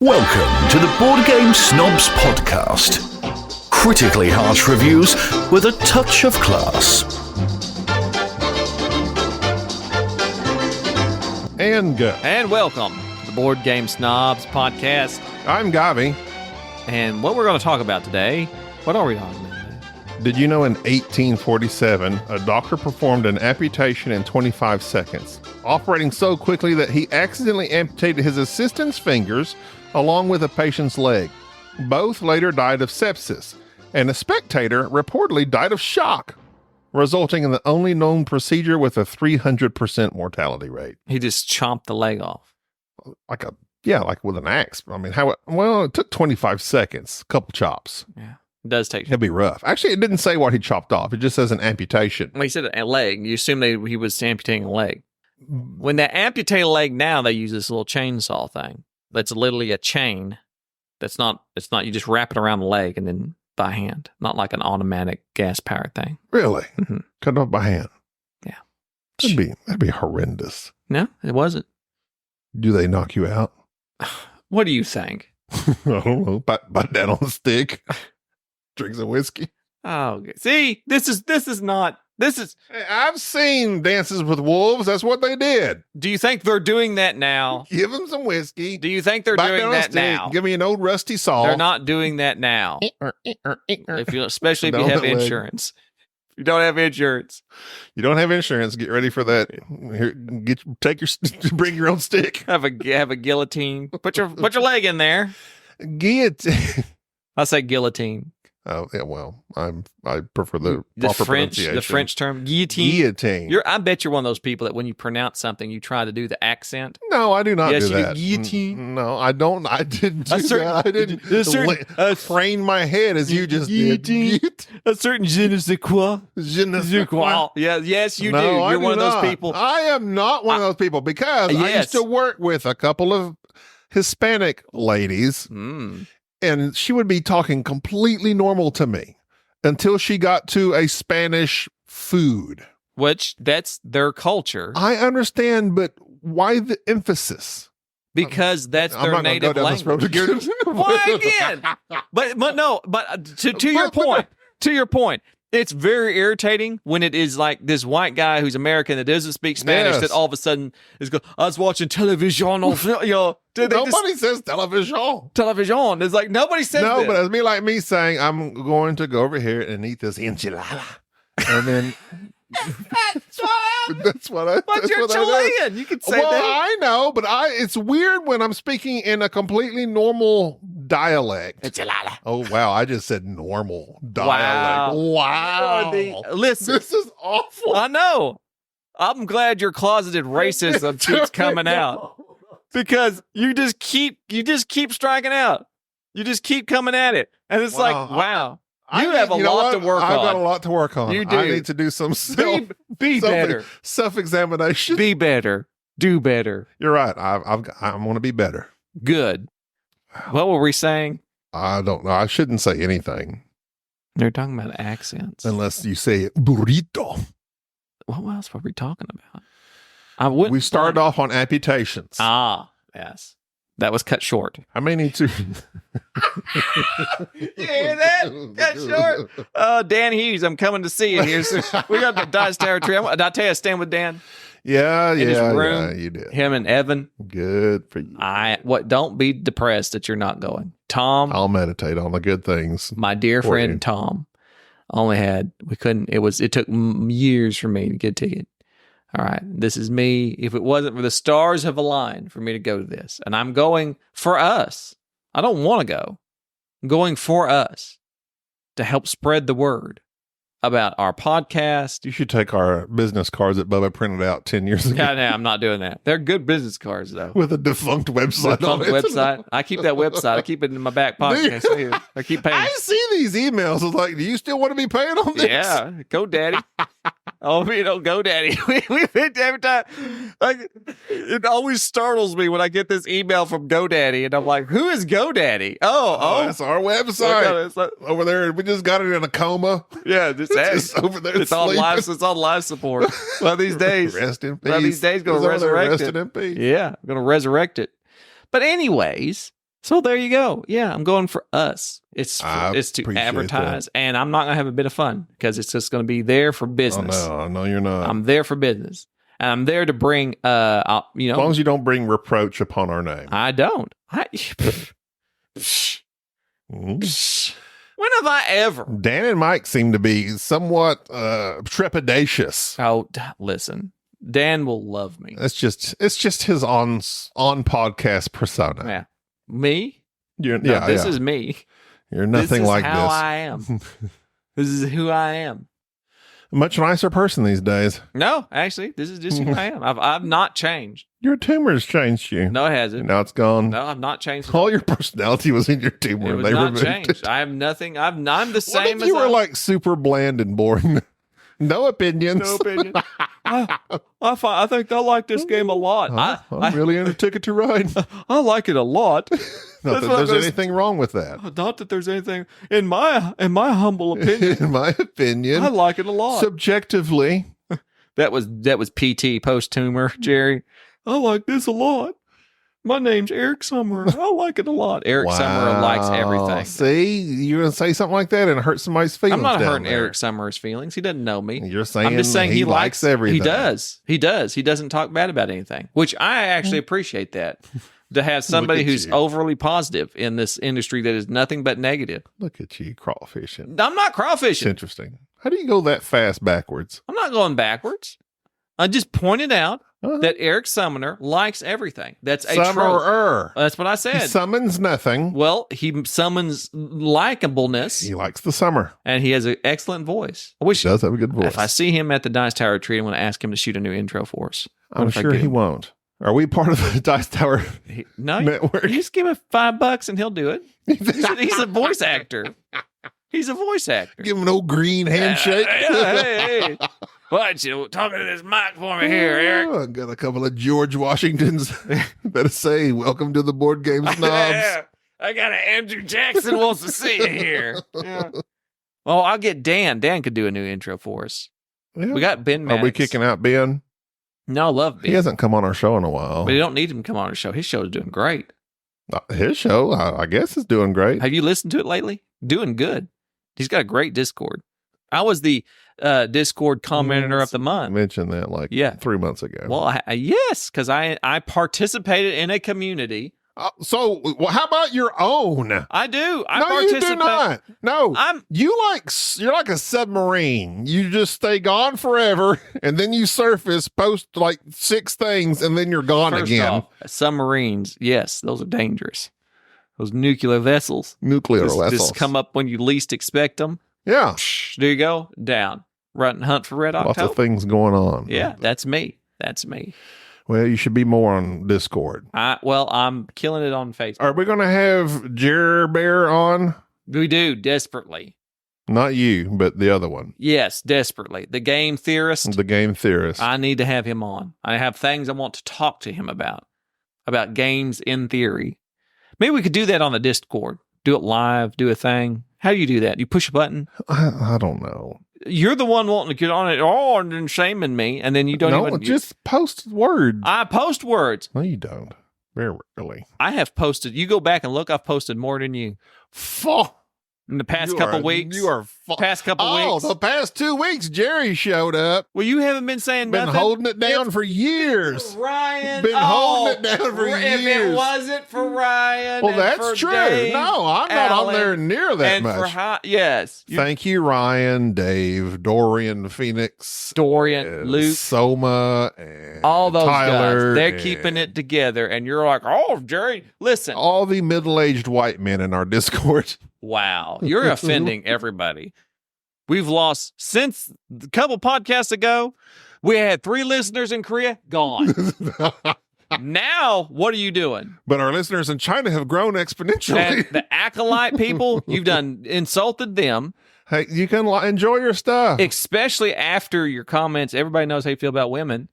Welcome to the Board Game Snobs podcast. Critically harsh reviews with a touch of class. And go. And welcome to the Board Game Snobs podcast. I'm Gavi. And what we're going to talk about today, what are we talking about today? Did you know in 1847, a doctor performed an amputation in 25 seconds, operating so quickly that he accidentally amputated his assistant's fingers along with a patient's leg. Both later died of sepsis, and a spectator reportedly died of shock, resulting in the only known procedure with a 300% mortality rate. He just chomped the leg off. Like with an axe. I mean, it took 25 seconds, a couple chops. Yeah, it does take. It'd be rough. Actually, it didn't say what he chopped off. It just says an amputation. Well, he said a leg. You assume he was amputating a leg. When they amputate a leg now, they use this little chainsaw thing. That's literally a chain. It's not, you just wrap it around the leg and then by hand. Not like an automatic gas-powered thing. Really? Mm-hmm. Cut off by hand? Yeah. That'd be horrendous. No, it wasn't. Do they knock you out? What do you think? I don't know. Bite down on a stick. Drink some whiskey. Oh, see, this is. Hey, I've seen Dances with Wolves. That's what they did. Do you think they're doing that now? Give them some whiskey. Do you think they're Bite doing down on a that stick. now? Give me an old rusty saw. They're not doing that now. Especially if you have insurance. If you don't have insurance. You don't have insurance. Get ready for that. Here, bring your own stick. Have a guillotine. Put your leg in there. Guillotine. I say guillotine. Oh yeah, well, I prefer the proper pronunciation. The French term guillotine. Guillotine. I bet you're one of those people that when you pronounce something, you try to do the accent. No, I do not do that. Do guillotine. No, I don't. I didn't do that. I didn't train my head as you just guillotine. did. A certain je ne sais quoi. Je ne sais quoi. Yes, you do. No, You're one of those people. I am not one of those people because I used to work with a couple of Hispanic ladies. And she would be talking completely normal to me until she got to a Spanish food. Which, that's their culture. I understand, but why the emphasis? Because that's their native language. Why again? But to your point, it's very irritating when it is like this white guy who's American that doesn't speak Spanish that all of a sudden is going, I was watching television. Nobody says television. Television. It's like nobody says No, this. but it's like me saying, I'm going to go over here and eat this enchilada. And then... That's what I. But you're Chilean. You can say that. I know, but it's weird when I'm speaking in a completely normal dialect. Enchilada. Oh wow! I just said normal dialect. Wow. Listen, this is awful. I know. I'm glad your closeted racism keeps coming out because you just keep striking out. You just keep coming at it, and it's like, wow. You have a lot to work on. I've got a lot to work on. You do. I need to do some better. Self-examination. Be better. Do better. You're right. I'm going to be better. Good. What were we saying? I don't know. I shouldn't say anything. They're talking about accents. Unless you say burrito. What else were we talking about? We started off on amputations. Ah, yes. That was cut short. I may need to. You hear that? Cut short. Dan Hughes, I'm coming to see you here soon. We got the Dice Territory. Did I tell you I stand with Dan? Yeah, in his room, you did. Him and Evan. Good for you. Don't be depressed that you're not going. Tom. I'll meditate on the good things. My dear friend Tom it took years for me to get a ticket. All right, this is me. If it wasn't for the stars have aligned for me to go to this, and I'm going for us. I don't want to go. I'm going for us to help spread the word about our podcast. You should take our business cards that Bubba printed out 10 years ago. No, I'm not doing that. They're good business cards, though. With a defunct website on it. Website. I keep that website. I keep it in my back pocket. I keep paying. I see these emails. It's like, do you still want to be paying on this? Yeah, GoDaddy. GoDaddy. We picked every time. Like, it always startles me when I get this email from GoDaddy, and I'm like, "Who is GoDaddy?" Oh, that's our website. It's like, over there. We just got it in a coma. Yeah, just over there. It's on life. It's on life support. One of these days, rest in peace. One of these days, going to resurrect it. In peace. Yeah, I'm going to resurrect it. But anyways, So there you go. Yeah, I'm going for us. It's I to appreciate advertise, and I'm not going to have a bit of fun because it's just going to be there for business. Oh, no, you're not. I'm there for business, and I'm there to bring, as long as you don't bring reproach upon our name. I don't. Mhm. When have I ever? Dan and Mike seem to be somewhat trepidatious. Oh, listen, Dan will love me. It's just his on podcast persona. Yeah, me. You're, This is me. You're nothing like This is how this. I am. This is who I am. Much nicer person these days. No, actually, this is just who I am. I've not changed. Your tumor's changed you. No, it hasn't. Now it's gone. No, I've not changed. All your personality was in your tumor. It was They not removed changed. it. I have nothing. I'm the same What if as you were I- like super bland and boring? No opinions. No opinion. I think I like this game a lot. I'm really into Ticket to Ride. I like it a lot. Not that there's anything wrong with that. Not that there's anything in my humble opinion. In my opinion, I like it a lot. subjectively. That was PT post tumor, Jerry. I like this a lot. My name's Eric Summer. I like it a lot. Eric Summer likes everything. See, you're gonna say something like that and hurt somebody's feelings. I'm not down hurting there. Eric Summer's feelings. He doesn't know me. You're saying I'm just saying he likes everything. He does. He does. He doesn't talk bad about anything, which I actually appreciate that. To have somebody at who's you. overly positive in this industry that is nothing but negative. Look at you crawfishing. I'm not It's crawfishing. interesting. How do you go that fast backwards? I'm not going backwards. I just pointed out Uh-huh. that Eric Summoner likes everything. That's a trope. Summerer. That's what I He said. summons nothing. Well, he summons likableness, He likes the summer. and he has an excellent voice. I wish He does have a good voice. if I see him at the Dice Tower retreat, I'm going to ask him to shoot a new intro for us. What I'm if I sure get he him? won't. Are we part of the Dice Tower No, network? you just give him $5 and he'll do it. He's a voice actor. He's a voice actor. Give him an old green handshake. Hey. What you talking to this mic for me here, Eric? I got a couple of George Washingtons that say, "Welcome to the board game snobs." Yeah, I got an Andrew Jackson wants to see you here. Yeah. Well, I'll get Dan. Dan could do a new intro for us. Yeah. We got Ben Maddox. Are we kicking out Ben? No, I love Ben. He hasn't come on our show in a while. But you don't need him to come on our show. His show is doing great. His show, I guess, is doing great. Have you listened to it lately? Doing good. He's got a great Discord. I was the Discord commenter of the I month. mentioned that like Yeah. 3 months ago. Well, yes, because I participated in a community. So how about your own? I do. I No, you participate. do not. No, I'm you're like a submarine. You just stay gone forever, and then you surface, post like 6 things, and then you're gone first again. off, submarines. Yes, those are dangerous. Those nuclear vessels. Nuclear vessels. Just come up when you least expect them. Yeah, There you go. Down. Run, hunt for Red lots October. of things going on. Yeah, that's me. That's me. Well, you should be more on Discord. I'm killing it on Facebook. Are we going to have Jer Bear on? We do desperately. Not you, but the other one, Yes, desperately. The game theorist. the game theorist. I need to have him on. I have things I want to talk to him about games in theory. Maybe we could do that on the Discord. Do it live. Do a thing. How do you do that? You push a button. I don't know. You're the one wanting to get on it. Oh, and then shaming me, and then you don't No, even. just post words. I post words. No, you don't. Very rarely. I have posted. You go back and look. I've posted more than you in the past couple weeks. You are Past couple weeks. the past 2 weeks, Jerry showed up. Well, you haven't been saying Been nothing. holding it down for years. Ryan. Been holding it down for If it years. wasn't for Ryan. Well, and that's for true. Dave, No, I'm not on Alan, there near that and much. yes. Thank you, Ryan, Dave, Dorian, Phoenix, Dorian, Luke, Soma, and all those Tyler. guys. They're and keeping it together. And you're like, oh, Jerry, listen. all the middle-aged white men in our Discord. Wow. You're offending everybody. We've lost since a couple podcasts ago. We had 3 listeners in Korea gone. Now, what are you doing? But our listeners in China have grown And exponentially. the acolyte people, you've done insulted them, Hey, you can enjoy your stuff. especially after your comments. Everybody knows how you feel about women.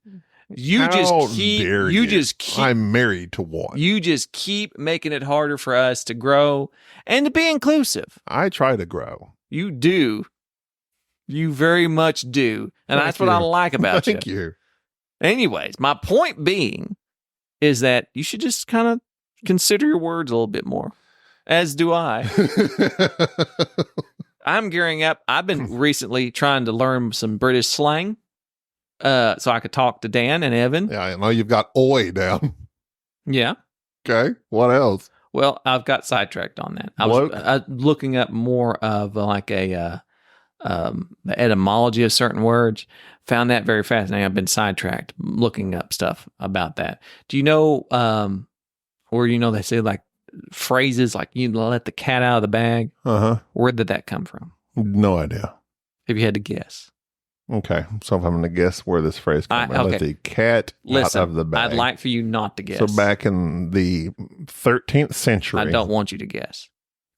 You How just keep dare you just keep I'm married to one. you just keep making it harder for us to grow and to be inclusive. I try to grow. You do. You very much do. And Thank that's what I you. like about Thank you. Anyways, my point being is that you should just kind of consider your words a little bit more, as do I. I'm gearing up. I've been recently trying to learn some British slang so I could talk to Dan and Evan. Yeah, I know you've got oi down. Yeah. Okay. What else? Well, I've got sidetracked on that. I was looking up more of like the etymology of certain words. Found that very fascinating. I've been sidetracked looking up stuff about that. Do you know where they say like phrases like you let the cat out of the bag? Uh-huh. Where did that come from? No idea. If you had to guess. Okay. So if I'm going to guess where this phrase comes from, let the cat out of the bag. I'd like for you not to guess. So back in the 13th century. I don't want you to guess.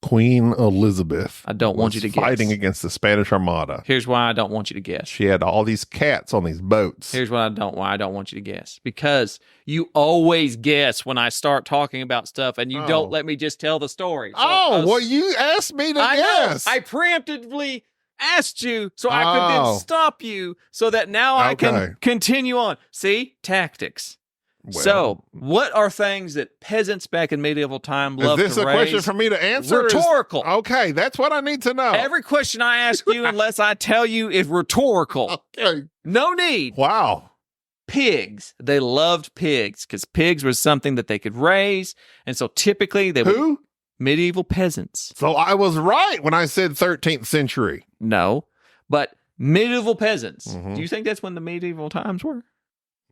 Queen Elizabeth. I don't want you to guess. Fighting against the Spanish Armada. Here's why I don't want you to guess. She had all these cats on these boats. Here's why I don't want you to guess. Because you always guess when I start talking about stuff and you don't let me just tell the story. So you asked me to guess. I preemptively asked you so I could then stop you so that now I can continue on. See? Tactics. Well, so, what are things that peasants back in medieval time loved to raise? Is this a question for me to answer? Rhetorical. Okay, that's what I need to know. Every question I ask you, unless I tell you, is rhetorical. Okay. No need. Wow. Pigs. They loved pigs because pigs was something that they could raise. And so typically they would... Medieval peasants. So I was right when I said 13th century. No, but medieval peasants. Mm-hmm. Do you think that's when the medieval times were?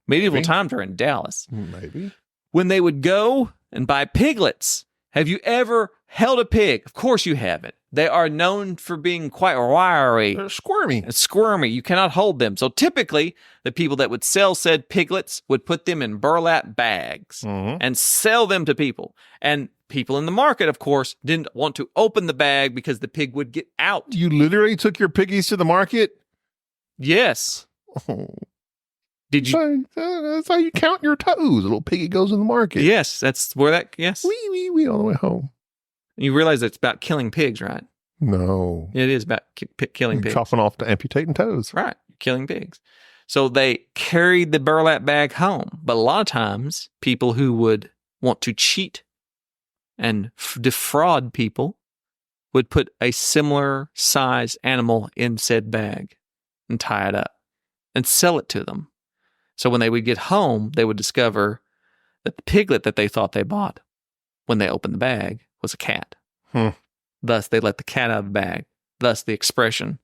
Medieval times are in Dallas. Maybe. When they would go and buy piglets. Have you ever held a pig? Of course you haven't. They are known for being quite wiry. They're squirmy. And squirmy. You cannot hold them. So typically, the people that would sell said piglets would put them in burlap bags and sell them to people. And people in the market, of course, didn't want to open the bag because the pig would get out. You literally took your piggies to the market? Yes. Oh. Did you? That's how you count your toes. A little piggy goes in the market. Yes, that's where that, yes. Wee, all the way home. You realize it's about killing pigs, right? No. It is about killing pigs. Chopping off to amputating toes. Right, killing pigs. So they carried the burlap bag home. But a lot of times, people who would want to cheat and defraud people would put a similar size animal in said bag and tie it up and sell it to them. So when they would get home, they would discover that the piglet that they thought they bought when they opened the bag was a cat. Thus, they let the cat out of the bag. Thus, the expression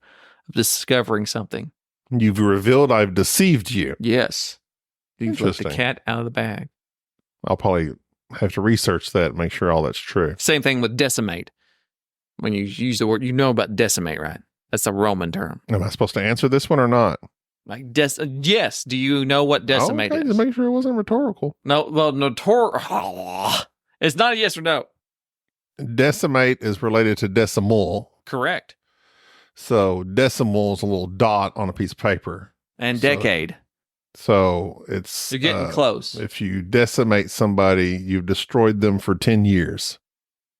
of discovering something. You've revealed I've deceived you. Yes. You've let the cat out of the bag. I'll probably have to research that, make sure all that's true. Same thing with decimate. When you use the word, you know about decimate, right? That's a Roman term. Am I supposed to answer this one or not? Like yes. Do you know what decimate is? To make sure it wasn't rhetorical. No, well, it's not a yes or no. Decimate is related to decimal. Correct. So decimal is a little dot on a piece of paper. And decade. So it's... You're getting close. If you decimate somebody, you've destroyed them for 10 years.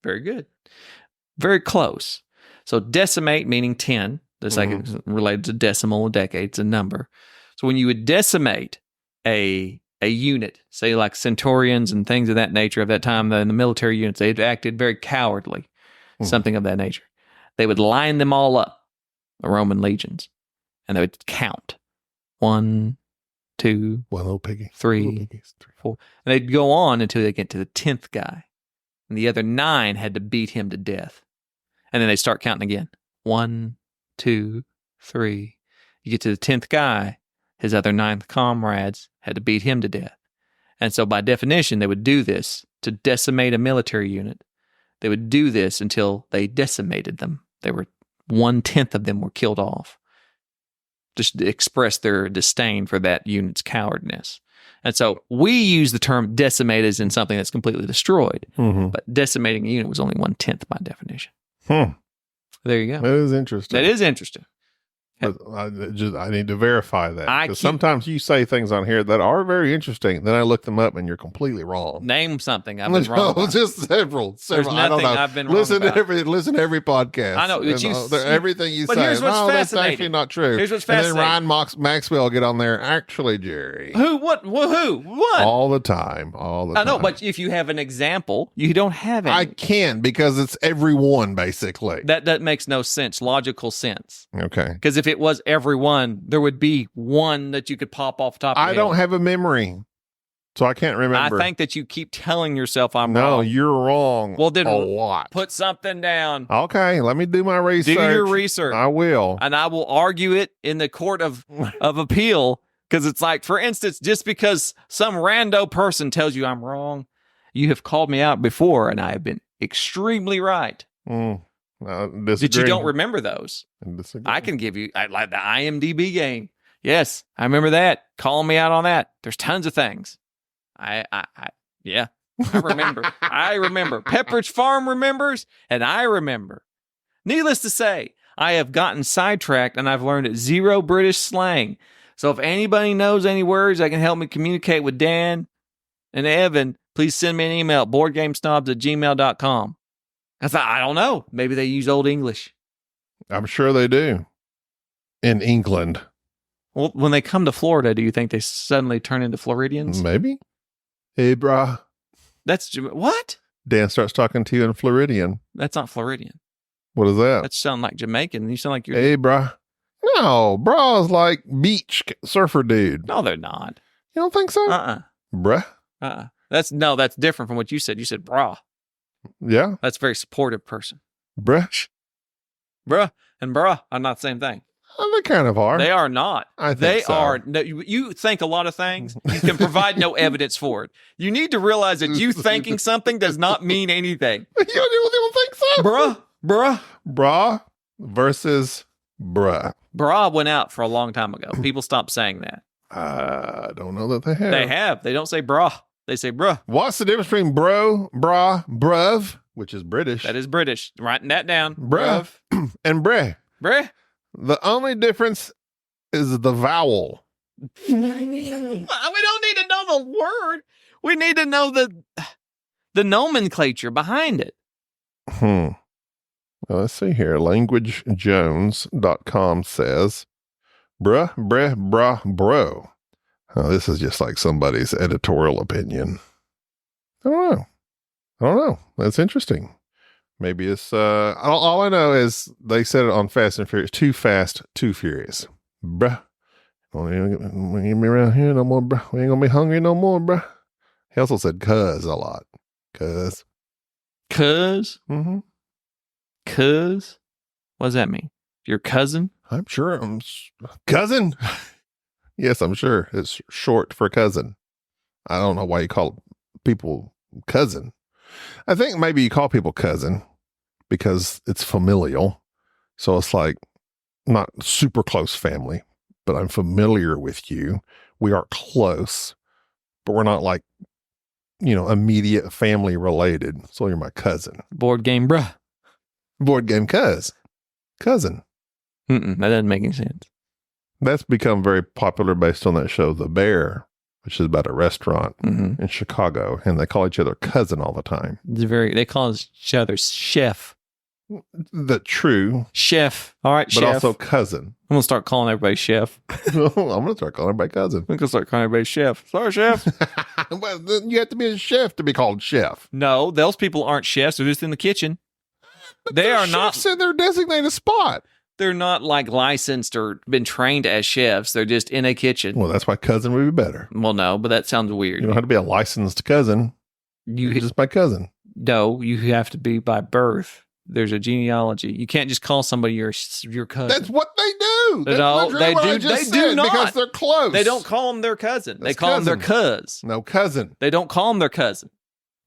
Very good. Very close. So decimate meaning 10. That's like it's related to decimal, a decade, it's a number. So when you would decimate a unit, say like centurions and things of that nature of that time, in the military units, they acted very cowardly, something of that nature. They would line them all up, the Roman legions, and they would count. 1, 2, 3, 4. And they'd go on until they get to the 10th guy. And the other 9 had to beat him to death. And then they start counting again. 1, 2, 3. You get to the 10th guy, his other 9th comrades had to beat him to death. And so by definition, they would do this to decimate a military unit. They would do this until they decimated them. They were 1/10 of them were killed off. Just to express their disdain for that unit's cowardness. And so we use the term decimate as in something that's completely destroyed. But decimating a unit was only 1/10 by definition. There you go. That is interesting. That is interesting. I need to verify that. I Because keep- sometimes you say things on here that are very interesting. Then I look them up and you're completely wrong. Name something I've been wrong about. Just several. There's I don't nothing know. I've been wrong listen about. Listen to every podcast. I know, but everything you but say. here's what's No, that's fascinating. actually not true. Here's what's And then fascinating. Ryan Maxwell get on there. Actually, Jerry. Who? What? Who? What? All the time. I know, but if you have an example, you don't have any. I can because it's everyone basically. That makes no sense, logical sense. Okay. Because if it was everyone, there would be one that you could pop off the top of I your don't head. have a memory, so I can't remember. I think that you keep telling yourself I'm no, wrong. you're wrong. Well, then a lot. Put something down. Okay, let me do my research. Do your research. I will. And I will argue it in the court of appeal. Because it's like, for instance, just because some rando person tells you I'm wrong, you have called me out before, and I have been extremely right. Disagree. That you don't remember those. Disagree. I can give you like the IMDb game. Yes, I remember that. Call me out on that. There's tons of things. Yeah, I remember. I remember. Pepperidge Farm remembers, and I remember. Needless to say, I have gotten sidetracked, and I've learned zero British slang. So if anybody knows any words that can help me communicate with Dan and Evan, please send me an email at boardgamesnobs@gmail.com. I thought, I don't know. Maybe they use Old English. I'm sure they do. In England, Well, when they come to Florida, do you think they suddenly turn into Floridians? maybe. Hey, brah. That's what? Dan starts talking to you in Floridian. That's not Floridian. What is that? That sound like Jamaican. You sound like you're. Hey, brah. No, brah's like beach surfer dude. No, they're not. You don't think so? Bruh? That's different from what you said. You said brah. Yeah. That's a very supportive person. Bruh? Bruh and brah are not the same thing. They kind of are. They are not. I think they so. are. No, you think a lot of things. You can provide no evidence for it. You need to realize that you thinking something does not mean anything. You don't think so? Bruh. Brah versus bruh. Brah went out for a long time ago. People stopped saying that. I don't know that they have. They have. They don't say brah. They say bruh. What's the difference between bro, brah, bruv, which is British, That is British. Writing that down. bruh, and breh? Bruh. The only difference is the vowel. We don't need to know the word. We need to know the nomenclature behind it. Well, let's see here. LanguageJones.com says, bruh, breh, brah, bro. Oh, this is just like somebody's editorial opinion. I don't know. That's interesting. Maybe it's, all I know is they said it on Fast and Furious, too fast, too furious. Bruh. We ain't be around here no more, bruh. We ain't gonna be hungry no more, bruh. He also said cuz a lot. Cuz. Cuz? Mm-hmm. Cuz? What does that mean? Your cousin? I'm sure. Cousin? Yes, I'm sure. It's short for cousin. I don't know why you call people cousin. I think maybe you call people cousin because it's familial. So it's like not super close family, but I'm familiar with you. We are close, but we're not like, immediate family related. So you're my cousin. Board game, bruh. Board game cousin. That doesn't make any sense. That's become very popular based on that show, The Bear, which is about a restaurant Mm-hmm. in Chicago, and they call each other cousin all the time. They call each other chef. The true, Chef. All right, but chef. also cousin. I'm going to start calling everybody chef. I'm going to start calling everybody cousin. I'm going to start calling everybody chef. Sorry, chef. Well, then you have to be a chef to be called chef. No, those people aren't chefs. They're just in the kitchen. They are not. Chefs in their designated spot. They're not like licensed or been trained as chefs. They're just in a kitchen. Well, that's why cousin would be better. Well, no, but that sounds weird. You don't have to be a licensed cousin. You're just my cousin. No, you have to be by birth. There's a genealogy. You can't just call somebody your cousin. That's what they do. That's No, literally they what I do. just They do said, not. because they're close. They don't call them their cousin. They That's call them their cousin. cuz. No, cousin. They don't call them their cousin.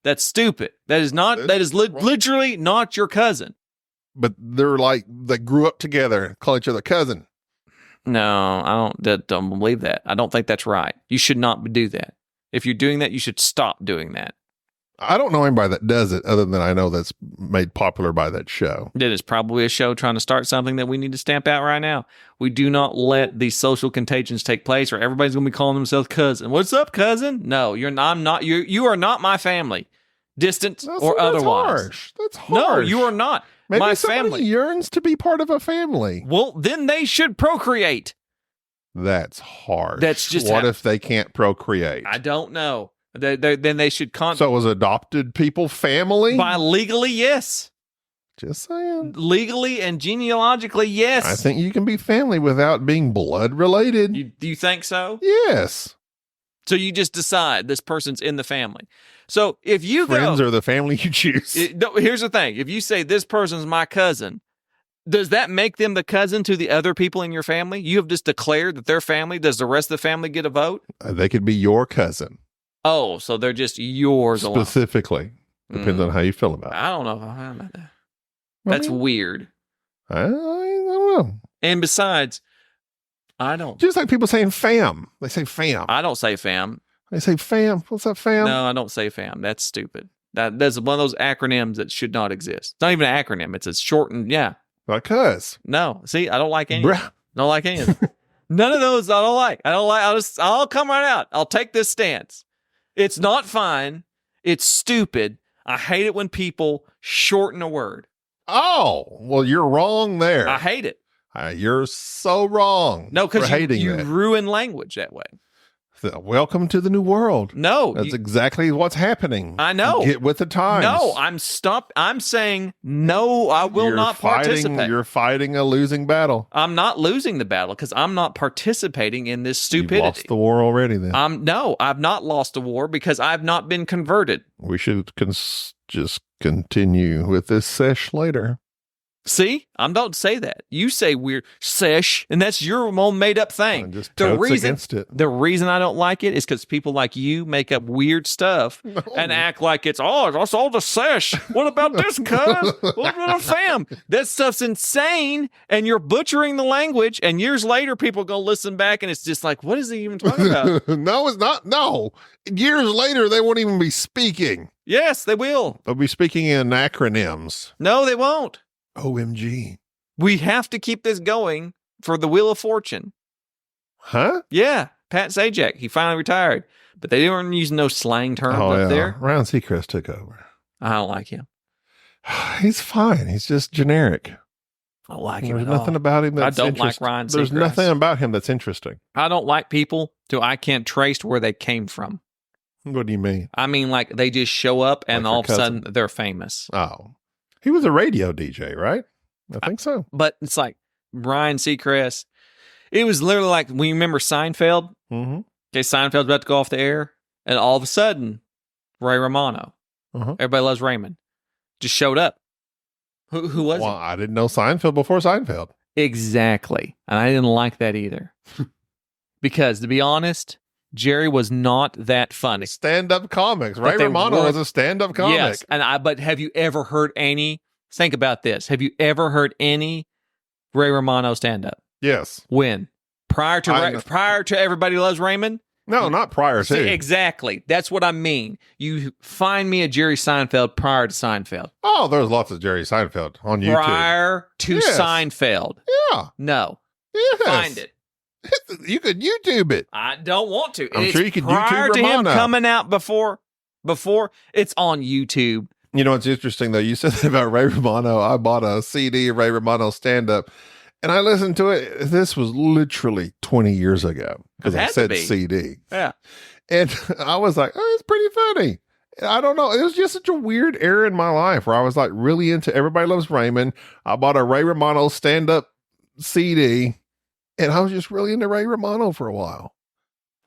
That's stupid. That is not. That is literally not your cousin. But they're like, they grew up together, call each other cousin. No, I don't believe that. I don't think that's right. You should not do that. If you're doing that, you should stop doing that. I don't know anybody that does it other than I know that's made popular by that show. That is probably a show trying to start something that we need to stamp out right now. We do not let these social contagions take place, or everybody's going to be calling themselves cousin. What's up, cousin? No, you're not. I'm not. You are not my family, distant or otherwise. Harsh. That's harsh. No, you are not. Maybe my somebody family yearns to be part of a family. Well, then they should procreate. That's harsh. That's just what if they can't procreate? I don't know. Then they should So was adopted people family? By legally, yes. Just saying. Legally and genealogically, yes. I think you can be family without being blood related. Do you think so? Yes. So you just decide this person's in the family. So if you Friends are the family you choose. Here's the thing. If you say this person's my cousin, does that make them the cousin to the other people in your family? You have just declared that they're family. Does the rest of the family get a vote? They could be your cousin. Oh, so they're just yours specifically. Depends on how you feel about it. I don't know if I found that. That's weird. I don't know. And besides, I don't. Just like people saying fam. They say fam. I don't say fam. They say fam. What's up, fam? No, I don't say fam. That's stupid. That's one of those acronyms that should not exist. It's not even an acronym. It's a shortened, Like cuz. No. See, I don't like any. Brah. Don't like any of them. None of those I don't like. I'll come right out. I'll take this stance. It's not fine. It's stupid. I hate it when people shorten a word. Oh, well, you're wrong there. I hate it. You're so wrong. No, because you that. ruin language that way. Welcome to the new world. No. That's exactly what's happening. I know. Get with the times. No, I'm saying no, I will not participate. You're fighting a losing battle. I'm not losing the battle because I'm not participating in this stupidity. You've lost the war already then. No, I've not lost a war because I've not been converted. We should just continue with this sesh later. See, I don't say that. You say weird sesh, and that's your own made up thing. Just against it. The reason I don't like it is because people like you make up weird stuff and act like it's all the sesh. What about this, cuz? What about a fam? That stuff's insane, and you're butchering the language. And years later, people are gonna listen back, and it's just like, what is he even talking about? No, it's not. No, years later, they won't even be speaking. Yes, they will. They'll be speaking in acronyms. No, they won't. OMG. We have to keep this going for the Wheel of Fortune. Huh? Yeah. Pat Sajak, he finally retired. But they weren't using no slang terms up there. Ryan Seacrest took over. I don't like him. He's fine. He's just generic. I don't like him There's at all. nothing about him that's I don't interesting. like Ryan Seacrest. There's nothing about him that's interesting. I don't like people till I can't trace where they came from. What do you mean? I mean, like they just show up and Like all of a sudden they're famous. Oh. He was a radio DJ, right? I think so. But it's like Ryan Seacrest. It was literally like, when you remember Seinfeld? Mm-hmm. Okay, Seinfeld's about to go off the air. And all of a sudden, Ray Romano, Everybody Loves Raymond, just showed up. Who was Well, he? I didn't know Seinfeld before Seinfeld. Exactly. And I didn't like that either. Because, to be honest, Jerry was not that funny. Stand-up comics. Ray Romano was a stand-up comic. Yes, but have you ever heard any? Think about this. Have you ever heard any Ray Romano stand-up? Yes. When? Prior to Everybody Loves Raymond? No, not prior to. See, exactly. That's what I mean. You find me a Jerry Seinfeld prior to Seinfeld. Oh, there's lots of Jerry Seinfeld on YouTube. Prior to Seinfeld. Yeah. No. Yes. Find it. You could YouTube it. I don't want to. I'm sure you could YouTube prior to Romano. him coming out before it's on YouTube. You know what's interesting, though? You said that about Ray Romano. I bought a CD of Ray Romano stand-up, and I listened to it. This was literally 20 years ago, because I said CD. Yeah. And I was like, oh, it's pretty funny. I don't know. It was just such a weird era in my life where I was like really into Everybody Loves Raymond. I bought a Ray Romano stand-up CD, and I was just really into Ray Romano for a while.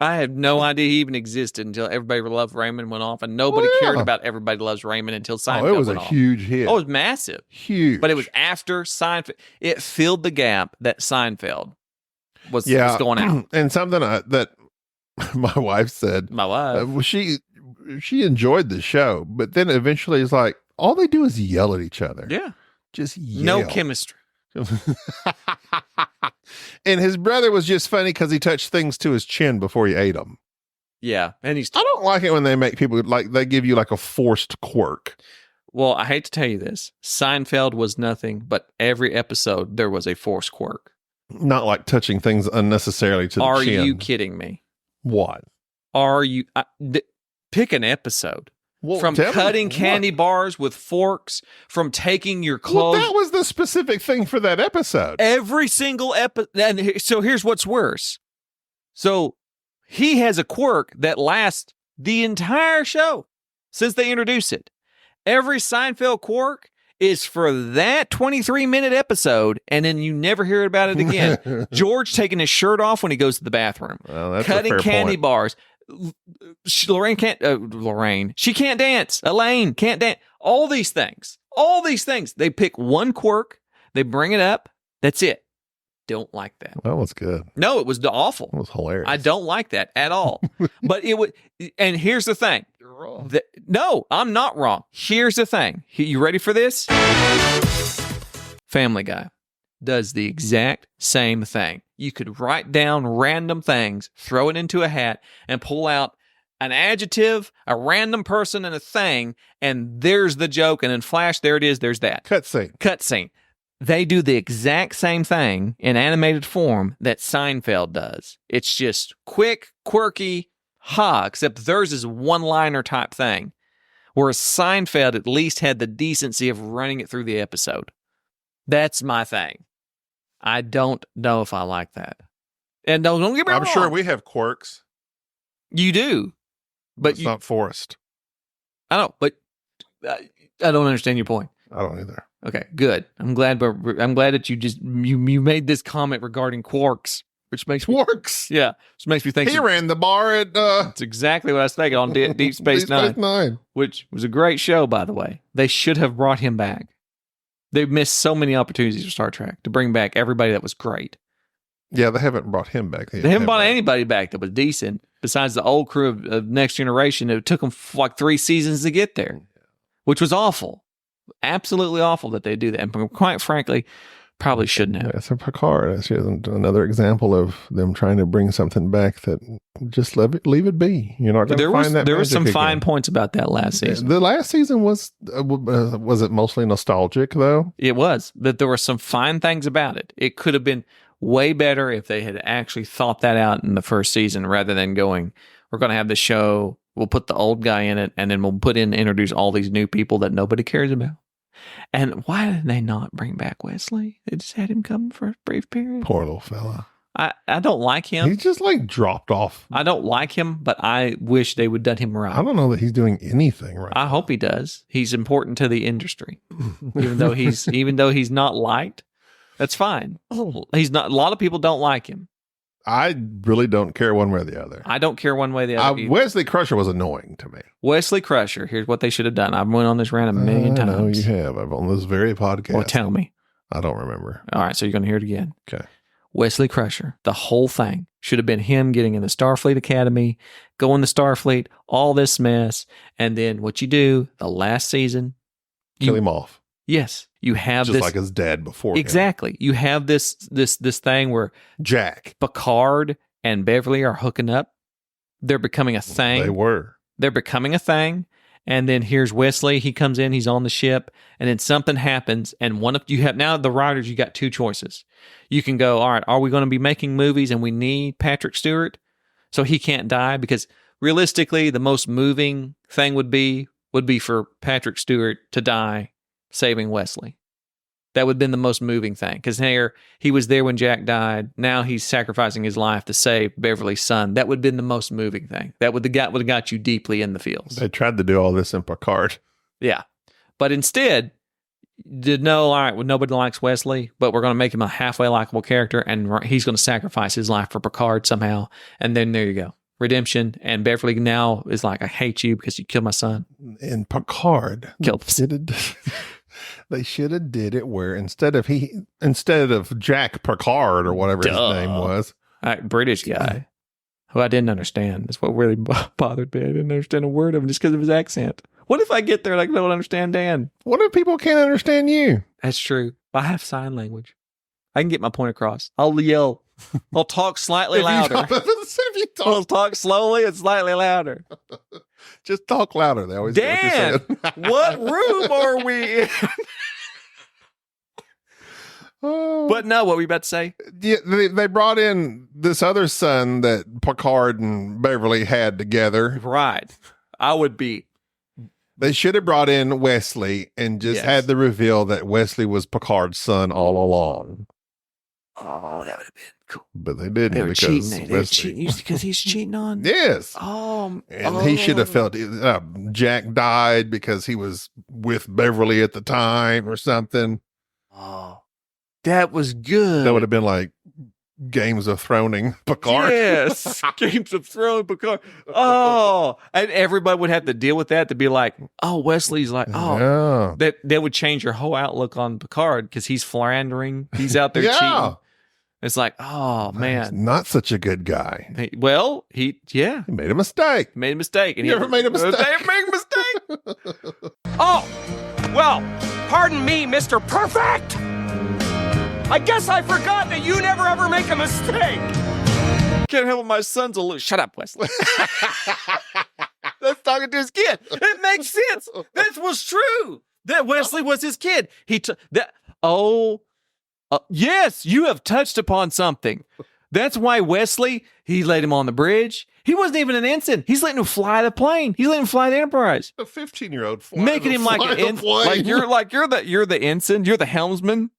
I had no idea he even existed until Everybody Loves Raymond went off, and nobody cared about Everybody Loves Raymond until Seinfeld went off. It was a huge hit. Oh, it was massive. Huge. But it was after Seinfeld. It filled the gap that Seinfeld was going out. And something that my wife said. My wife. She enjoyed the show, but then eventually it's like, all they do is yell at each other. Yeah. Just yell. No chemistry. And his brother was just funny because he touched things to his chin before he ate them. Yeah. And I don't like it when they make people, like, they give you like a forced quirk. Well, I hate to tell you this. Seinfeld was nothing, but every episode there was a forced quirk. Not like touching things unnecessarily to the Are chin. you kidding me? What? Are you... pick an episode. Well, From tell me cutting what? candy bars with forks, from taking your Well, clothes... that was the specific thing for that episode. Every single episode... And so here's what's worse. So he has a quirk that lasts the entire show since they introduced it. Every Seinfeld quirk is for that 23-minute episode, and then you never hear about it again. George taking his shirt off when he goes to the bathroom. Well, that's Cutting a fair candy point. bars. Lorraine, she can't dance. Elaine can't dance. All these things. They pick one quirk, they bring it up. That's it. Don't like that. That was good. No, it was awful. It was hilarious. I don't like that at all. But it would, and here's the thing. You're wrong. No, I'm not wrong. Here's the thing. You ready for this? Family Guy does the exact same thing. You could write down random things, throw it into a hat, and pull out an adjective, a random person, and a thing, and there's the joke, and in Flash, there it is, there's that. Cutscene. They do the exact same thing in animated form that Seinfeld does. It's just quick, quirky, except theirs is one-liner type thing. Whereas Seinfeld at least had the decency of running it through the episode. That's my thing. I don't know if I like that. And don't get me wrong. I'm sure we have quirks. You do. But It's not forced. I don't, but I don't understand your point. I don't either. Okay, good. I'm glad that you made this comment regarding quarks, which makes me, Quarks. yeah, which makes me think He ran the bar at that's exactly what I was thinking on Deep Space Nine, which was a great show, by the way. They should have brought him back. They've missed so many opportunities for Star Trek to bring back everybody that was great. Yeah, they haven't brought him back. They haven't brought anybody back that was decent besides the old crew of Next Generation. It took them like 3 seasons to get there, which was awful. Absolutely awful that they do that. And quite frankly, probably shouldn't have. Yeah, so Picard is another example of them trying to bring something back that just leave it be. You're not going to find that. There were some magic fine again. points about that last season. The last season was it mostly nostalgic though? It was, but there were some fine things about it. It could have been way better if they had actually thought that out in the first season rather than going, we're going to have the show, we'll put the old guy in it, and then we'll introduce all these new people that nobody cares about. And why did they not bring back Wesley? They just had him come for a brief period. Poor little fella. I don't like him. He just like dropped off. I don't like him, but I wish they would done him right. I don't know that he's doing anything right. I hope he does. He's important to the industry, even though he's not liked. That's fine. He's not. A lot of people don't like him. I really don't care one way or the other. I don't care one way or the other. either. Wesley Crusher was annoying to me. Wesley Crusher. Here's what they should have done. I've went on this rant a million times. No, you have. I've on this very podcast. Well, tell me. I don't remember. All right, so you're going to hear it again. Okay. Wesley Crusher. The whole thing should have been him getting in the Starfleet Academy, going to Starfleet, all this mess, and then what you do the last season, Kill him off. Yes, you have Just this like his dad before. exactly. You have this thing where Jack. Picard and Beverly are hooking up. They're becoming a thing. They were. They're becoming a thing. And then here's Wesley. He comes in. He's on the ship. And then something happens. And now the writers, you got 2 choices. You can go, all right, are we going to be making movies and we need Patrick Stewart so he can't die? Because realistically, the most moving thing would be for Patrick Stewart to die saving Wesley. That would have been the most moving thing. Because he was there when Jack died. Now he's sacrificing his life to save Beverly's son. That would have been the most moving thing. That would have got you deeply in the feels. They tried to do all this in Picard. Yeah. But instead, all right, well, nobody likes Wesley, but we're going to make him a halfway likable character, and he's going to sacrifice his life for Picard somehow. And then there you go. Redemption. And Beverly now is like, I hate you because you killed my son. In Picard, Killed. They should have did it where instead of Jack Picard or whatever his name was, British guy who I didn't understand. That's what really bothered me. I didn't understand a word of him just because of his accent. What if I get there and I don't understand Dan? What if people can't understand you? That's true. I have sign language. I can get my point across. I'll yell I'll talk slightly louder. I'll talk slowly and slightly louder. Just talk louder. They always Dan, get what you're saying. what room are we in? But no, what were you about to say? Yeah, they brought in this other son that Picard and Beverly had together. Right. I would be. They should have brought in Wesley and just had the reveal that Wesley was Picard's son all along. Oh, that would have been cool. But they didn't. They were because cheating. They were cheating because he's cheating on. Yes. And he should have felt Jack died because he was with Beverly at the time or something. Oh, that was good. That would have been like Games of Throning Picard. Yes. Games of Thrones Picard. Oh, and everybody would have to deal with that to be like, oh, Wesley's like, oh, that would change your whole outlook on Picard because he's philandering. He's out there cheating. It's like, oh, man. He's not such a good guy. He made a mistake. Made a mistake. And he never made a mistake. Made a mistake. Oh, well, pardon me, Mr. Perfect. I guess I forgot that you never ever make a mistake. Can't help it, my son's a loose. Shut up, Wesley. That's talking to his kid. It makes sense. That was true. That Wesley was his kid. Yes, you have touched upon something. That's why Wesley, he laid him on the bridge. He wasn't even an ensign. He's letting him fly the plane. He's letting him fly the Enterprise. A 15-year-old making him like an ensign. Like you're the ensign. You're the helmsman.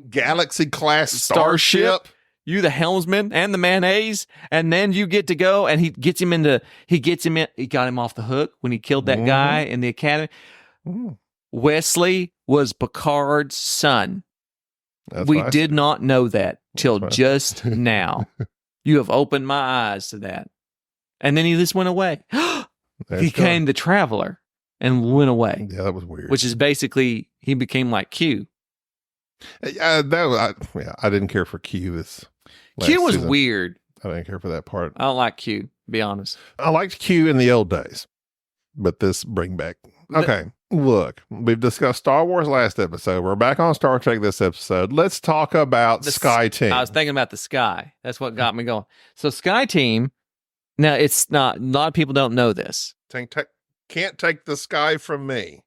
Galaxy class starship. You the helmsman and the mayonnaise, and then you get to go and he got him off the hook when he killed that guy in the academy. Wesley was Picard's son. We did not know that till just now. You have opened my eyes to that. And then he just went away. He became the traveler and went away. Yeah, that was weird. Which is basically, he became like Q. I didn't care for Q this Q was season. weird. I didn't care for that part. I don't like Q, to be honest. I liked Q in the old days, but this bring back. Okay, look, we've discussed Star Wars last episode. We're back on Star Trek this episode. Let's talk about Sky Team. I was thinking about the Sky. That's what got me going. So Sky Team, now it's not, a lot of people don't know this. Can't take the sky from me.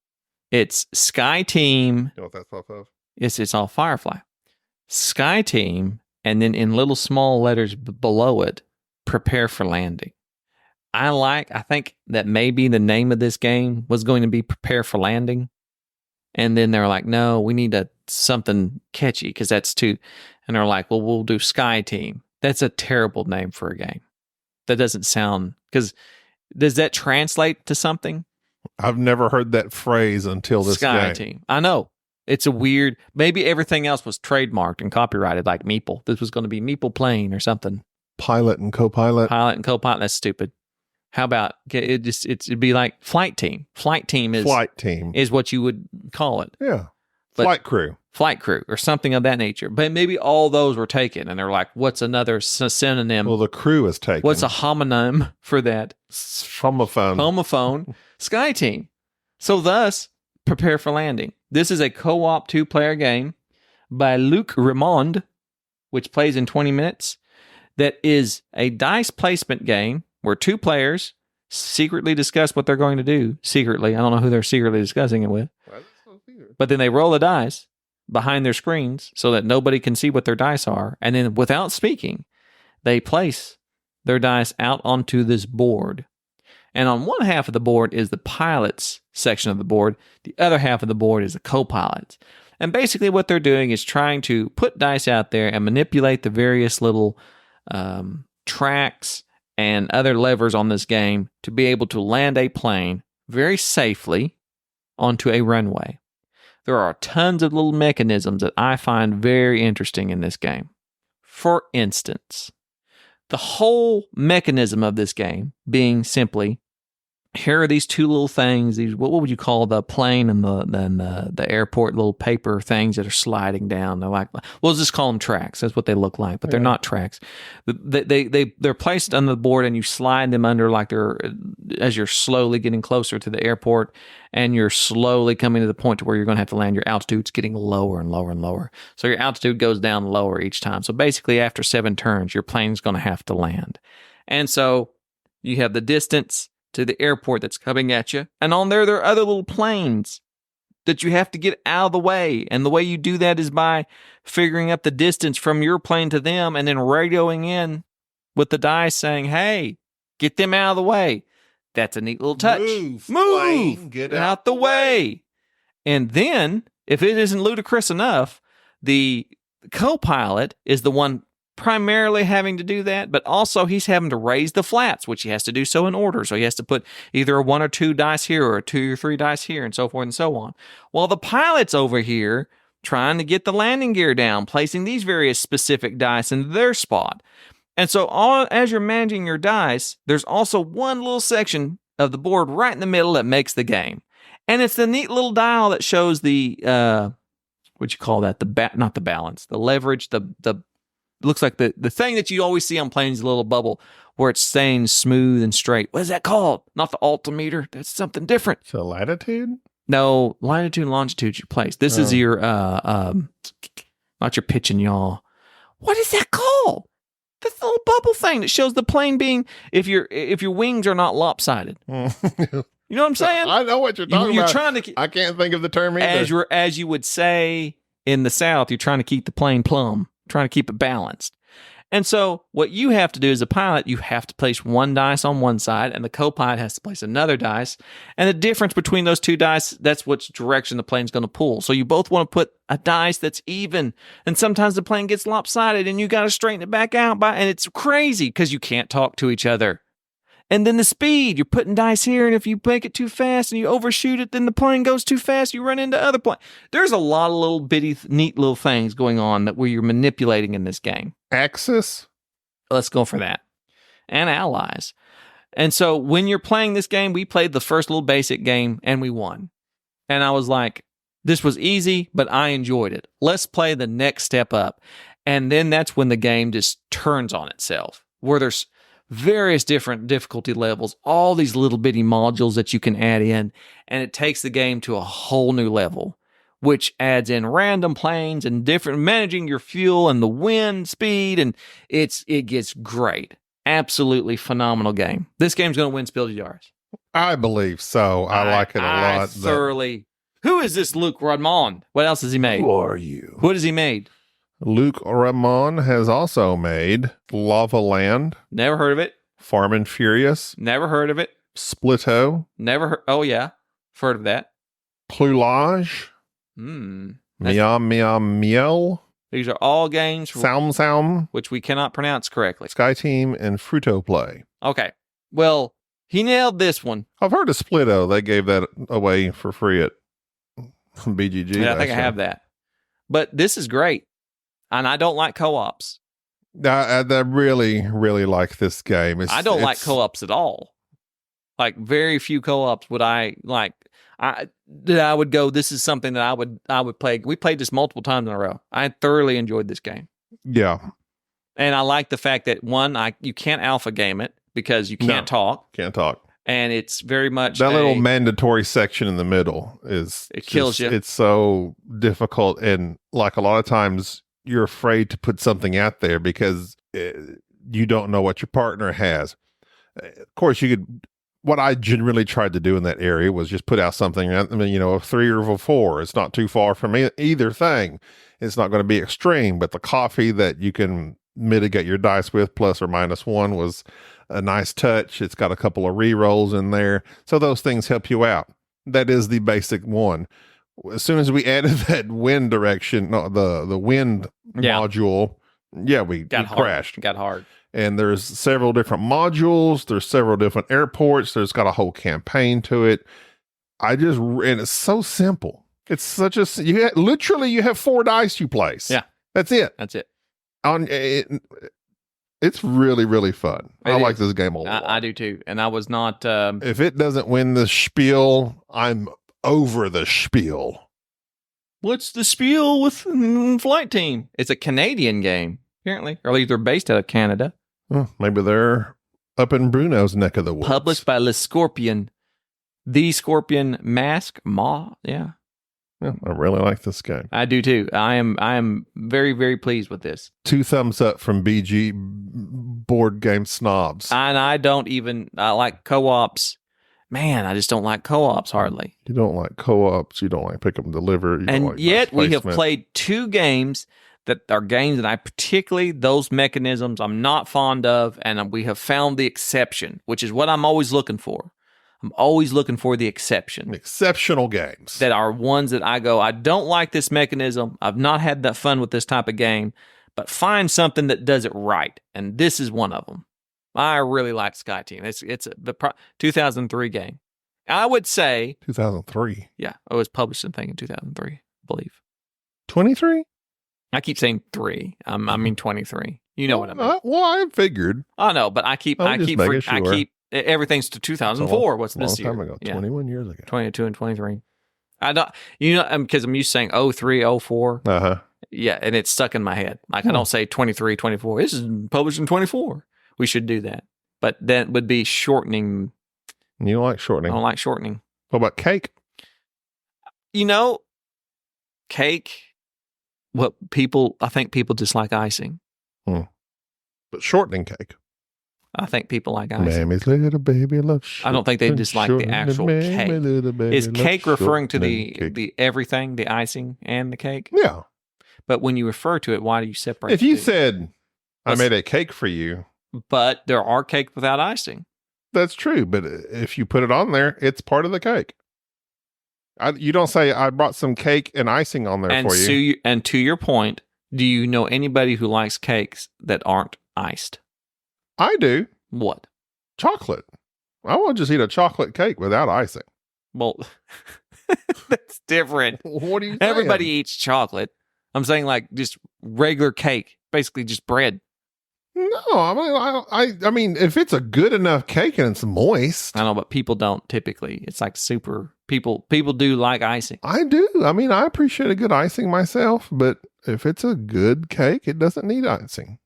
It's Sky Team. You know what that's off of? It's all Firefly. Sky Team, and then in little small letters below it, prepare for landing. I think that maybe the name of this game was going to be Prepare for Landing. And then they're like, no, we need something catchy because that's too. And they're like, well, we'll do Sky Team. That's a terrible name for a game. That doesn't sound, because does that translate to something? I've never heard that phrase until this Sky game. Team. I know. It's a weird, maybe everything else was trademarked and copyrighted like Meeple. This was going to be Meeple Plane or something. Pilot and co-pilot. Pilot and co-pilot. That's stupid. How about it'd be like Flight Team. Flight Team is what you would call it. Yeah. But Flight crew or something of that nature. But maybe all those were taken and they're like, what's another synonym? Well, the crew is taken. What's a homonym for that? Homophone. Sky Team. So thus, Prepare for Landing. This is a co-op 2-player game by Luc Raymond, which plays in 20 minutes. That is a dice placement game where 2 players secretly discuss what they're going to do. Secretly. I don't know who they're secretly discussing it with. But then they roll the dice behind their screens so that nobody can see what their dice are. And then without speaking, they place their dice out onto this board. And on one half of the board is the pilot's section of the board. The other half of the board is the co-pilot's. And basically what they're doing is trying to put dice out there and manipulate the various little tracks and other levers on this game to be able to land a plane very safely onto a runway. There are tons of little mechanisms that I find very interesting in this game. For instance, the whole mechanism of this game being simply here are these two little things. These what would you call the plane and the airport little paper things that are sliding down? They're like, we'll just call them tracks. That's what they look like, but they're not tracks. They're placed on the board, and you slide them under like they're as you're slowly getting closer to the airport, and you're slowly coming to the point to where you're going to have to land. Your altitude's getting lower and lower and lower, so your altitude goes down lower each time. So basically, after 7 turns, your plane's going to have to land, and so you have the distance to the airport that's coming at you. And on there are other little planes that you have to get out of the way. And the way you do that is by figuring out the distance from your plane to them and then radioing in with the dice saying, hey, get them out of the way. That's a neat little touch. Move. Move. Get out the way. And then, if it isn't ludicrous enough, the co-pilot is the one primarily having to do that, but also he's having to raise the flats, which he has to do so in order. So he has to put either a 1 or 2 dice here or a 2 or 3 dice here and so forth and so on. While the pilot's over here trying to get the landing gear down, placing these various specific dice in their spot. And so as you're managing your dice, there's also one little section of the board right in the middle that makes the game. And it's the neat little dial that shows the, what you call that? Not the balance, the leverage, the looks like the thing that you always see on planes, a little bubble where it's staying smooth and straight. What is that called? Not the altimeter. That's something different. So latitude? No, latitude and longitude you place. This is your not your pitch and yaw. What is that called? That's the little bubble thing that shows the plane being if your wings are not lopsided. You know what I'm saying? I know what you're talking about. Trying to, I can't think of the term either. As you would say in the South, you're trying to keep the plane plumb. Trying to keep it balanced. And so what you have to do as a pilot, you have to place 1 dice on one side and the co-pilot has to place another dice. And the difference between those 2 dice, that's which direction the plane's going to pull. So you both want to put a dice that's even. And sometimes the plane gets lopsided and you got to straighten it back out. And it's crazy because you can't talk to each other. And then the speed, you're putting dice here, and if you make it too fast and you overshoot it, then the plane goes too fast, you run into other planes. There's a lot of little bitty, neat little things going on that where you're manipulating in this game. Axis? Let's go for that. And allies. And so when you're playing this game, we played the first little basic game, and we won. And I was like, this was easy, but I enjoyed it. Let's play the next step up. And then that's when the game just turns on itself, where there's various different difficulty levels, all these little bitty modules that you can add in, and it takes the game to a whole new level, which adds in random planes and different managing your fuel and the wind speed, and it gets great. Absolutely phenomenal game. This game's going to win Spiel Jahres. I believe so. I like it a lot. Thoroughly. Who is this Luc Raymond? What else has he made? Who are you? What has he made? Luc Raymond has also made Lava Land. Never heard of it. Farm and Furious. Never heard of it. Splitto. Never heard. Oh, yeah. Heard of that. Plulage. Meow Meow Miel. These are all games. Sound. Which we cannot pronounce correctly. Sky Team and Fruto Play. Okay. Well, he nailed this one. I've heard of Splitto. They gave that away for free at BGG. Yeah, I think I have that. But this is great. And I don't like co-ops. I really, really like this game. I don't like co-ops at all. Like very few co-ops would I like. I would go, this is something that I would play. We played this multiple times in a row. I thoroughly enjoyed this game. Yeah. And I like the fact that you can't alpha game it because you can't talk. Can't talk. And it's very much that little mandatory section in the middle kills you. It's so difficult. And like a lot of times you're afraid to put something out there because you don't know what your partner has. Of course, what I generally tried to do in that area was just put out something, a 3 or a 4. It's not too far from either thing. It's not going to be extreme, but the coffee that you can mitigate your dice with plus or minus 1 was a nice touch. It's got a couple of re-rolls in there. So those things help you out. That is the basic one. As soon as we added that wind direction, the wind module, we crashed. Got hard. And there's several different modules. There's several different airports. There's got a whole campaign to it. And it's so simple. It's such you have 4 dice you place. Yeah. That's it. That's it. It's really, really fun. I like this game a lot. I do too. And I was not. If it doesn't win the Spiel, I'm over the Spiel. What's the Spiel with Flight Team? It's a Canadian game, apparently. Or at least they're based out of Canada. Well, maybe they're up in Bruno's neck of the woods. Published by Le Scorpion. The Scorpion Mask. Yeah. Yeah, I really like this game. I do too. I am very, very pleased with this. 2 thumbs up from BG Board Game Snobs. And I like co-ops. Man, I just don't like co-ops hardly. You don't like co-ops. You don't like pick 'em deliver. You don't like yet we have placement. played 2 games that are games that I particularly, those mechanisms I'm not fond of, and we have found the exception, which is what I'm always looking for. I'm always looking for the exception. Exceptional games. That are ones that I go, I don't like this mechanism. I've not had that fun with this type of game, but find something that does it right. And this is one of them. I really like Sky Team. It's the 2003 game. I would say 2003. Yeah, it was published in 2003, I believe. 23? I keep saying 3. I mean 23. You know what I mean? Well, I figured. I know, but I keep everything's to 2004. What's this year? Long time ago, 21 years ago. 22 and 23. I don't, because I'm used to saying 03, 04. Uh-huh. Yeah, and it's stuck in my head. Like I don't say 23, 24. This is published in 24. We should do that. But that would be shortening. You don't like shortening? I don't like shortening. What about cake? Cake, I think people dislike icing. But shortening cake. I think people like icing. Mammy's little baby loves shortening. I don't think they dislike the actual cake. Is cake referring to the everything, the icing and the cake? Yeah. But when you refer to it, why do you separate? If you said, I made a cake for you. But there are cakes without icing. That's true. But if you put it on there, it's part of the cake. You don't say, I brought some cake and icing on there for you. And to your point, do you know anybody who likes cakes that aren't iced? I do. What? Chocolate. I want to just eat a chocolate cake without icing. Well, that's different. What do you saying? Everybody eats chocolate. I'm saying like just regular cake, basically just bread. No, I mean, if it's a good enough cake and it's moist. I know, but people don't typically. It's like super, people do like icing. I do. I mean, I appreciate a good icing myself, but if it's a good cake, it doesn't need icing.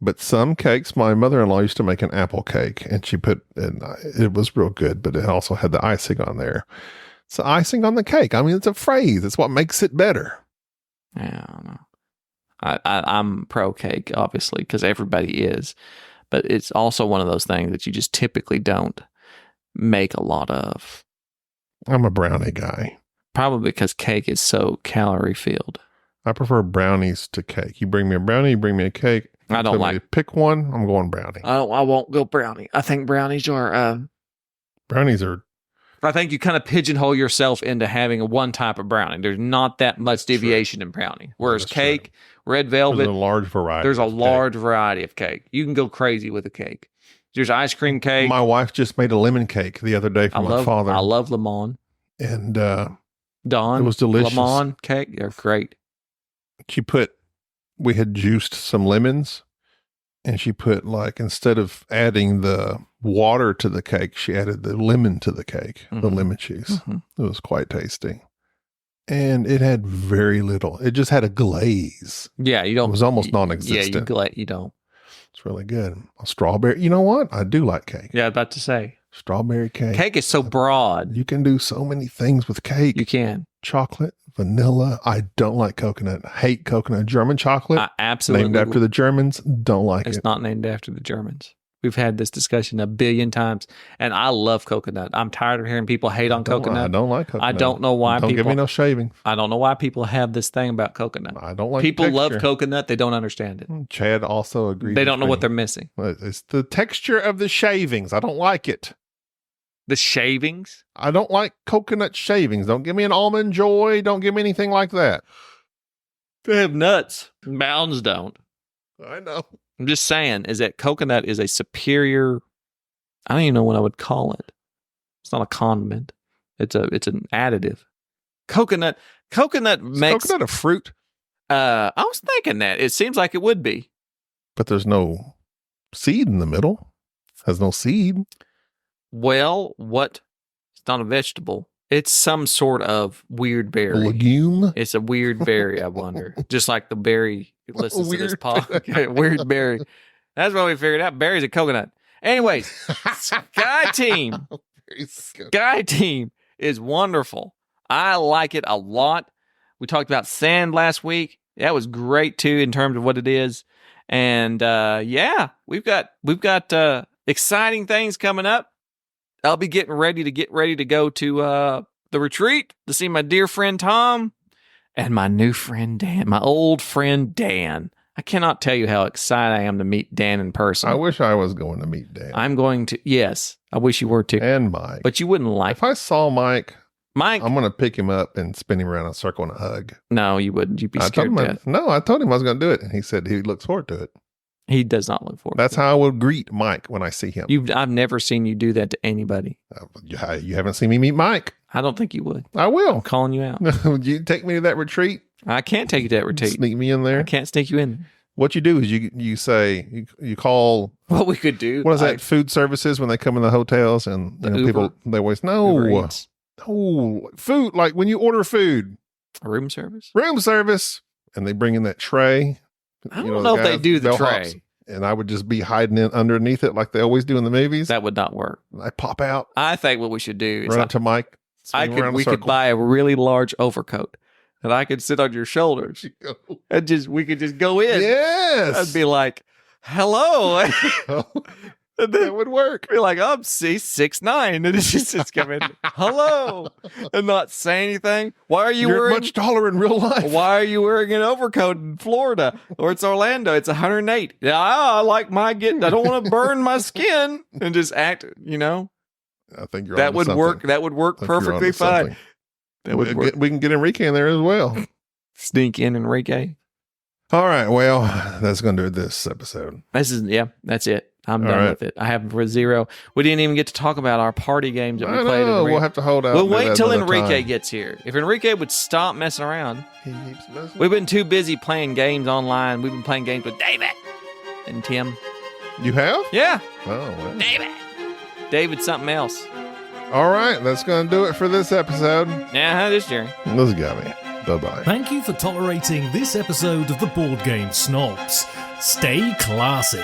But some cakes, my mother-in-law used to make an apple cake, and it was real good, but it also had the icing on there. So icing on the cake. I mean, it's a phrase. It's what makes it better. Yeah, I don't know. I'm pro cake, obviously, because everybody is. But it's also one of those things that you just typically don't make a lot of. I'm a brownie guy. Probably because cake is so calorie filled. I prefer brownies to cake. You bring me a brownie, you bring me a cake. I don't like. Pick one, I'm going brownie. I won't go brownie. I think brownies are. Brownies are. I think you kind of pigeonhole yourself into having one type of brownie. There's not that much deviation in brownie. Whereas cake, red velvet, there's a large variety. There's a large variety of cake. You can go crazy with a cake. There's ice cream cake. My wife just made a lemon cake the other day for my father. I love lemon. And Dawn, it was delicious. Lemon cake, they're great. We had juiced some lemons, and she put, like, instead of adding the water to the cake, she added the lemon to the cake, the lemon juice. Mm-hmm. It was quite tasty. And it had very little. It just had a glaze. Yeah, you don't. It was almost non-existent. Yeah, you don't. It's really good. A strawberry. You know what? I do like cake. Yeah, about to say. Strawberry cake. Cake is so broad. You can do so many things with cake. You can. Chocolate, vanilla. I don't like coconut. Hate coconut. German chocolate. I absolutely. Named after the Germans. Don't like it. It's not named after the Germans. We've had this discussion a billion times, and I love coconut. I'm tired of hearing people hate on coconut. I don't like coconut. I don't know why Don't people... give me no shaving. I don't know why people have this thing about coconut. I don't like people texture. love coconut. They don't understand it. Chad also agrees. They don't know what they're missing. It's the texture of the shavings. I don't like it. The shavings? I don't like coconut shavings. Don't give me an Almond Joy. Don't give me anything like that. They have nuts. Mounds don't. I know. I'm just saying is that coconut is a superior... I don't even know what I would call it. It's not a condiment. It's an additive. Coconut makes... Coconut a fruit? I was thinking that. It seems like it would be. But there's no seed in the middle. Has no seed. Well, what? It's not a vegetable. It's some sort of weird berry. Legume. It's a weird berry, I wonder. Just like the berry who listens to this Weird. podcast. Weird berry. That's what we figured out. Berry's a coconut. Anyways, Sky Team. Sky Team is wonderful. I like it a lot. We talked about sand last week. That was great too in terms of what it is. And yeah, we've got exciting things coming up. I'll be getting ready to go to the retreat to see my dear friend Tom and my new friend Dan, my old friend Dan. I cannot tell you how excited I am to meet Dan in person. I wish I was going to meet Dan. I'm going to, yes, I wish you were too. And Mike. But you wouldn't like If I saw Mike, I'm going to pick him up and spin him around in a circle and a hug. No, you wouldn't. You'd be I told scared him to death. I told him I was going to do it. And he said he looks forward to it. He does not look forward That's to it. how I would greet Mike when I see him. I've never seen you do that to anybody. You haven't seen me meet Mike. I don't think you would. I will. I'm calling you out. Would you take me to that retreat? I can't take you to that retreat. Sneak me in there? I can't sneak you in there. What you do is you say, you call, What we could do. what is that, food services when they come in the hotels and The know, Uber- people, they always, Uber no, Eats. food, like when you order food, A room service? room service, and they bring in that tray. I don't know if they do the bellhops, tray. And I would just be hiding in underneath it like they always do in the movies. That would not work. And I pop out, I think what we should do is run up to Mike. we could buy a really large overcoat that I could sit on your shoulders and we could just go in. Yes. I'd be like, hello. And that then would work. be like, I'm 6'9", and it's just come in, hello, and not say anything. Why are you You're wearing? much taller in real life. Why are you wearing an overcoat in Florida or it's Orlando? It's 108. Yeah, I like I don't want to burn my skin and just act. I think you're That onto would something. work. That would work I think you're perfectly onto fine. something. That would work. We can get Enrique in there as well. Sneak in Enrique. All right. Well, that's going to do this episode. That's it. I'm All done right. with it. I have for zero. We didn't even get to talk about our party games that we I played. know. We'll have to hold out. We'll and do wait that till another Enrique time. gets here. If Enrique would stop messing around. He keeps messing. We've been too busy playing games online. We've been playing games with David and Tim. You have? Yeah, Oh, well. David's something else. All right. That's going to do it for this episode. Yeah, this Jerry. This got me. Bye-bye. Thank you for tolerating this episode of the Board Game Snobs. Stay classy.